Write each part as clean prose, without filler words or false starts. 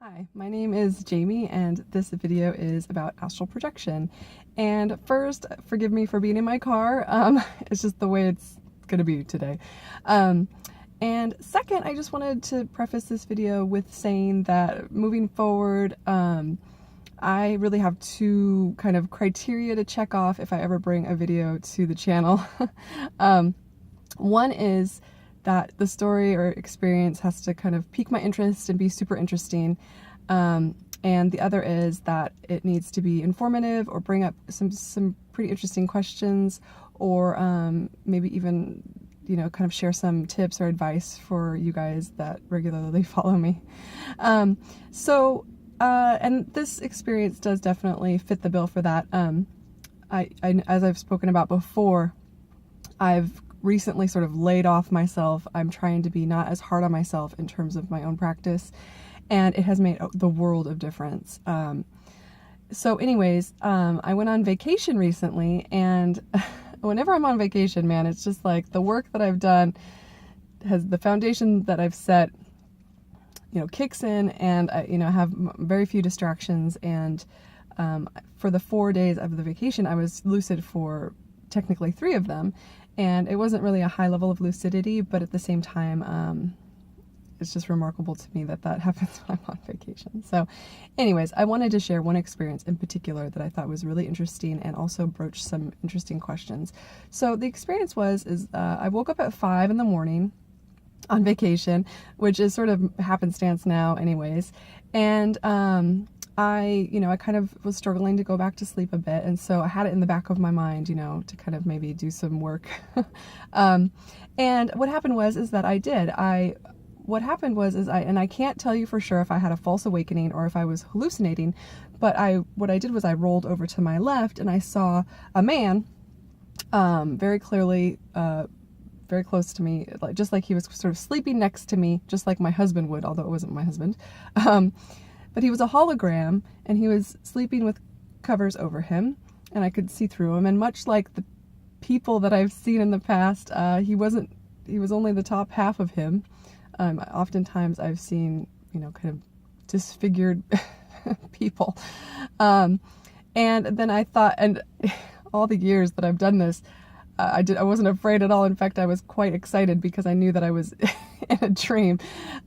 Hi, my name is Jamie and this video is about astral projection. And first, forgive me for being in my car. It's just the way it's gonna be today. And second, I just wanted to preface this video with saying that moving forward, I really have two kind of criteria to check off if I ever bring a video to the channel. One is that the story or experience has to kind of pique my interest and be super interesting. And the other is that it needs to be informative or bring up some pretty interesting questions, or maybe even, you know, kind of share some tips or advice for you guys that regularly follow me. And this experience does definitely fit the bill for that. As I've spoken about before, I've recently sort of laid off myself. I'm trying to be not as hard on myself in terms of my own practice, and it has made the world of difference. So anyways, I went on vacation recently, and whenever I'm on vacation, man, it's just like the work that I've done has the foundation that I've set, you know, kicks in, and I, you know, have very few distractions. And for the 4 days of the vacation, I was lucid for technically 3 of them. And it wasn't really a high level of lucidity, but at the same time, it's just remarkable to me that that happens when I'm on vacation. So anyways, I wanted to share one experience in particular that I thought was really interesting and also broach some interesting questions. So the experience was I woke up at 5 in the morning on vacation, which is sort of happenstance now anyways. And I kind of was struggling to go back to sleep a bit, and so I had it in the back of my mind, you know, to kind of maybe do some work. And what happened was that I can't tell you for sure if I had a false awakening or if I was hallucinating, but what I did was I rolled over to my left and I saw a man, very clearly, very close to me, just like he was sort of sleeping next to me, just like my husband would, although it wasn't my husband. But he was a hologram, and he was sleeping with covers over him, and I could see through him. And much like the people that I've seen in the past, he was only the top half of him. Oftentimes I've seen, you know, kind of disfigured people. And then I thought, and all the years that I've done this, I wasn't afraid at all. In fact, I was quite excited because I knew that I was in a dream.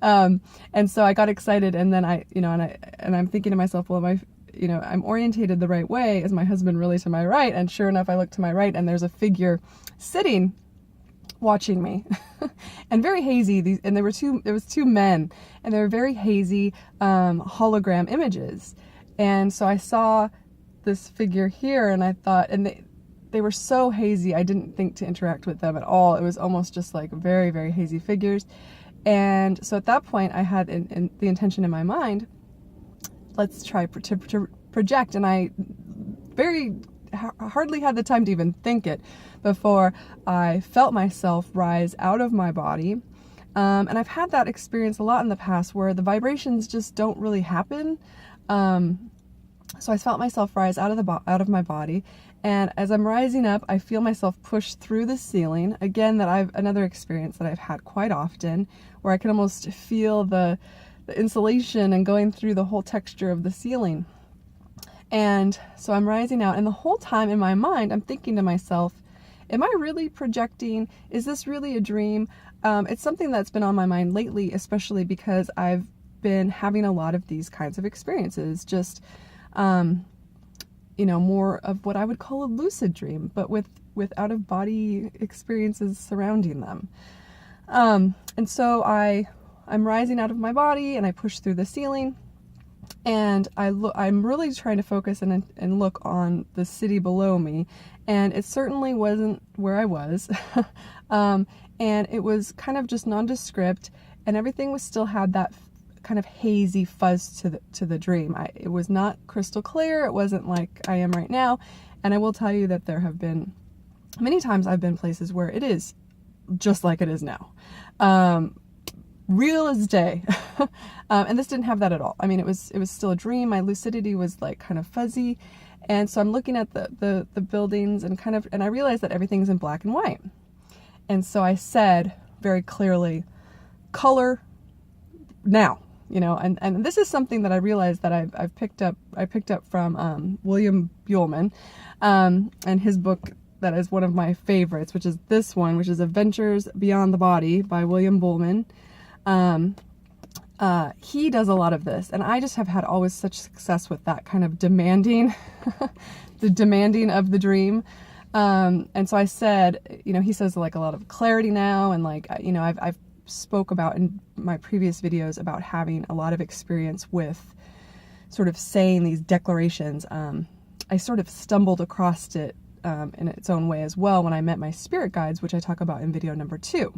And so I got excited, and then I'm thinking to myself, well, I'm orientated the right way. Is my husband really to my right? And sure enough, I look to my right and there's a figure sitting watching me. And very hazy, there was 2 men, and they were very hazy hologram images. And so I saw this figure here, and I thought, and they were so hazy, I didn't think to interact with them at all. It was almost just like very, very hazy figures. And so at that point, I had the intention in my mind, let's try to project. And I hardly had the time to even think it before I felt myself rise out of my body. And I've had that experience a lot in the past where the vibrations just don't really happen. So I felt myself rise out of my body, and as I'm rising up, I feel myself push through the ceiling. Again, another experience that I've had quite often, where I can almost feel the insulation and going through the whole texture of the ceiling. And so I'm rising out, and the whole time in my mind, I'm thinking to myself, am I really projecting? Is this really a dream? It's something that's been on my mind lately, especially because I've been having a lot of these kinds of experiences, just more of what I would call a lucid dream, but with out-of-body experiences surrounding them. And so I'm rising out of my body, and I push through the ceiling, and I'm really trying to focus and look on the city below me, and it certainly wasn't where I was. And it was kind of just nondescript, and everything still had that kind of hazy fuzz to the dream. It was not crystal clear. It wasn't like I am right now. And I will tell you that there have been many times I've been places where it is just like it is now. Real as day. And this didn't have that at all. I mean, it was still a dream. My lucidity was like kind of fuzzy. And so I'm looking at the buildings and I realized that everything's in black and white. And so I said very clearly, color now. you know, and this is something that I realized that I picked up from William Buhlman, and his book that is one of my favorites, which is this one, which is Adventures Beyond the Body by William Buhlman. He does a lot of this, and I just have had always such success with that kind of demanding, the demanding of the dream. And so I said, you know, he says like a lot of clarity now, and like, you know, I've spoke about in my previous videos about having a lot of experience with sort of saying these declarations. I sort of stumbled across it in its own way as well when I met my spirit guides, which I talk about in video number 2.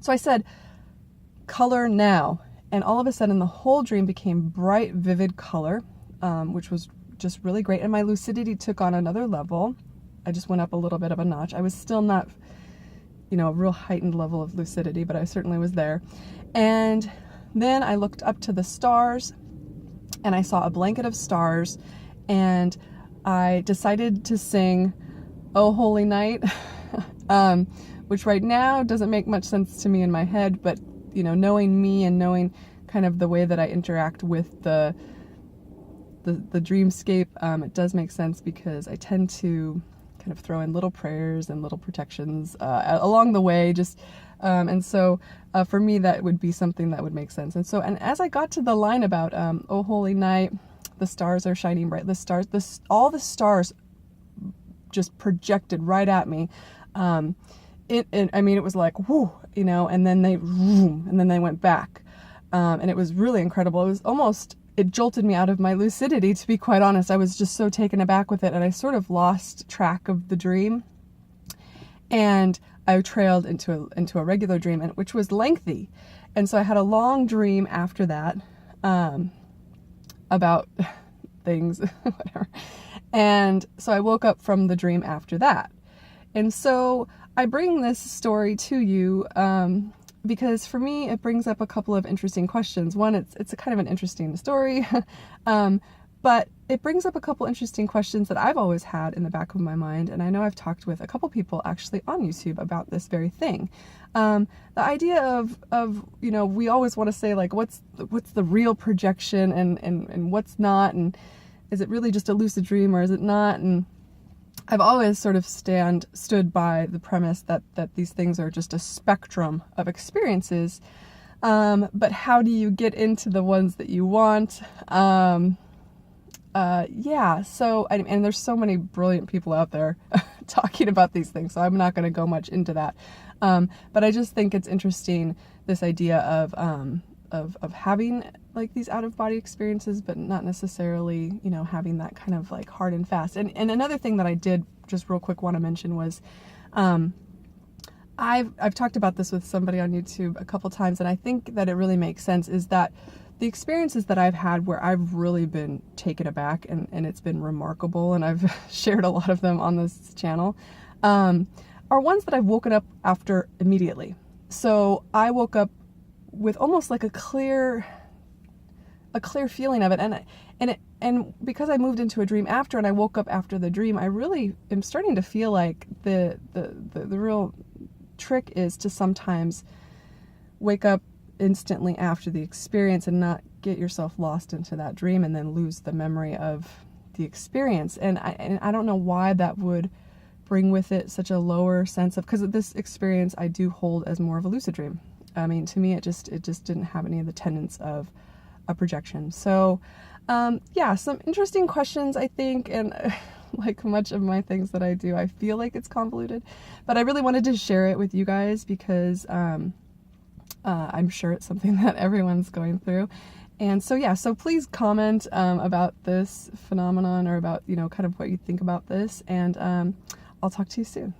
So I said, color now, and all of a sudden the whole dream became bright, vivid color, which was just really great, and my lucidity took on another level. I just went up a little bit of a notch. I was still not, you know, a real heightened level of lucidity, but I certainly was there. And then I looked up to the stars, and I saw a blanket of stars, and I decided to sing "Oh Holy Night," which right now doesn't make much sense to me in my head, but you know, knowing me and knowing kind of the way that I interact with the dreamscape, it does make sense, because I tend to kind of throw in little prayers and little protections along the way, just and so for me that would be something that would make sense. And so, and as I got to the line about "Oh Holy Night, the stars are shining bright," all the stars just projected right at me. I mean, it was like, whoo, you know, and then they went back. And it was really incredible. It was almost, it jolted me out of my lucidity, to be quite honest. I was just so taken aback with it, and I sort of lost track of the dream. And I trailed into a regular dream, which was lengthy. And so I had a long dream after that, about things, whatever. And so I woke up from the dream after that. And so I bring this story to you because for me it brings up a couple of interesting questions. One, it's a kind of an interesting story, but it brings up a couple interesting questions that I've always had in the back of my mind, and I know I've talked with a couple people actually on YouTube about this very thing. The idea of you know, we always want to say like, what's the real projection and what's not, and is it really just a lucid dream or is it not? And I've always sort of stood by the premise that these things are just a spectrum of experiences, but how do you get into the ones that you want? Yeah, so, and there's so many brilliant people out there talking about these things, so I'm not going to go much into that. But I just think it's interesting, this idea of having like these out-of-body experiences, but not necessarily, you know, having that kind of like hard and fast. And another thing that I did just real quick want to mention was, I've talked about this with somebody on YouTube a couple times, and I think that it really makes sense, is that the experiences that I've had where I've really been taken aback and it's been remarkable, and I've shared a lot of them on this channel, are ones that I've woken up after immediately. So I woke up with almost like a clear feeling of it, and because I moved into a dream after, and I woke up after the dream, I really am starting to feel like the real trick is to sometimes wake up instantly after the experience and not get yourself lost into that dream and then lose the memory of the experience. And I don't know why that would bring with it such a lower sense of, because this experience I do hold as more of a lucid dream. I mean, to me, it just didn't have any of the tenets of a projection. So, yeah, some interesting questions, I think, and like much of my things that I do, I feel like it's convoluted, but I really wanted to share it with you guys because I'm sure it's something that everyone's going through. And so, yeah, so please comment about this phenomenon, or about, you know, kind of what you think about this, and I'll talk to you soon.